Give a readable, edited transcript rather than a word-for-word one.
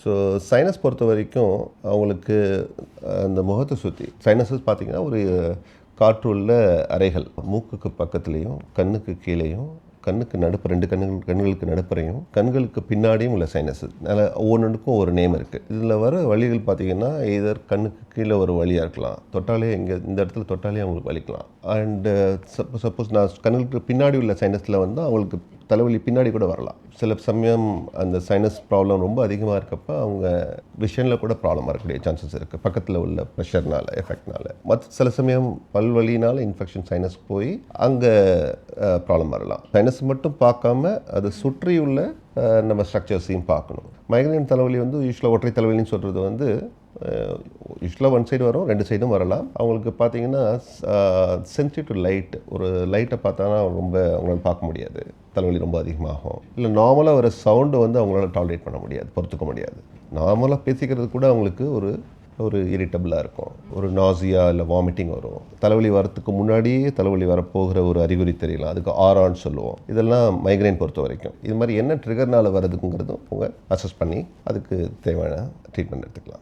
So sinus பொறுத்த வரைக்கும் அவங்களுக்கு அந்த முகத்தை சுற்றி சைனஸஸ் பார்த்திங்கன்னா ஒரு காற்றுள்ள அறைகள் மூக்குக்கு பக்கத்துலேயும் கண்ணுக்கு கீழேயும் கண்ணுக்கு நடுப்பு ரெண்டு கண்களுக்கு நடுப்புறையும் கண்களுக்கு பின்னாடியும் உள்ள சைனஸஸ் அதனால் ஒவ்வொன்றுக்கும் ஒரு நேம் இருக்குது. இதில் வர வலிகள் பார்த்திங்கன்னா இதர் கண்ணுக்கு கீழே ஒரு வலியாக இருக்கலாம், தொட்டாலே இந்த இடத்துல தொட்டாலே அவங்களுக்கு வலிக்கலாம். அண்டு சப்போஸ் நான் கண்களுக்கு பின்னாடி உள்ள சைனஸில் வந்து அவங்களுக்கு தலைவலி பின்னாடி கூட வரலாம். சில சமயம் அந்த சைனஸ் ப்ராப்ளம் ரொம்ப அதிகமாக இருக்கப்போ அவங்க விஷனில் கூட ப்ராப்ளம் வரக்கூடிய சான்சஸ் இருக்குது, பக்கத்தில் உள்ள ப்ரெஷர்னால் எஃபெக்ட்னால. சில சமயம் பல்வலினால் இன்ஃபெக்ஷன் சைனஸ் போய் அங்கே ப்ராப்ளம் வரலாம். சைனஸ் மட்டும் பார்க்காம அதை சுற்றியுள்ள நம்ம ஸ்ட்ரக்சர்ஸையும் பார்க்கணும். மைக்ரேன் தலைவலி வந்து யூஸ்வலாக ஒற்றை தலைவலின்னு சொல்கிறது வந்து யூஸ்வலாக ஒன் சைடு வரும், ரெண்டு சைடும் வரலாம். அவங்களுக்கு பார்த்தீங்கன்னா சென்சிட்டிவ் டு லைட், ஒரு லைட்டை பார்த்தானா ரொம்ப அவங்களால பார்க்க முடியாது, தலைவலி ரொம்ப அதிகமாகும். இல்லை நார்மலாக வர சவுண்டை வந்து அவங்களால டாலரேட் பண்ண முடியாது, பொறுத்துக்க முடியாது. நார்மலாக பேசிக்கிறது கூட அவங்களுக்கு ஒரு இரிட்டபிளாக இருக்கும், ஒரு நாசியா இல்லை வாமிட்டிங் வரும். தலைவலி வரத்துக்கு முன்னாடியே தலைவலி வரப்போகிற ஒரு அறிகுறி தெரியலாம், அதுக்கு ஆரான்னு சொல்லுவோம். இதெல்லாம் மைக்ரைன் பொறுத்த வரைக்கும். இது மாதிரி என்ன ட்ரிகர்னால் வருதுங்கிறதும் அவங்க அசஸ் பண்ணி அதுக்கு தேவையான ட்ரீட்மெண்ட் எடுத்துக்கலாம்.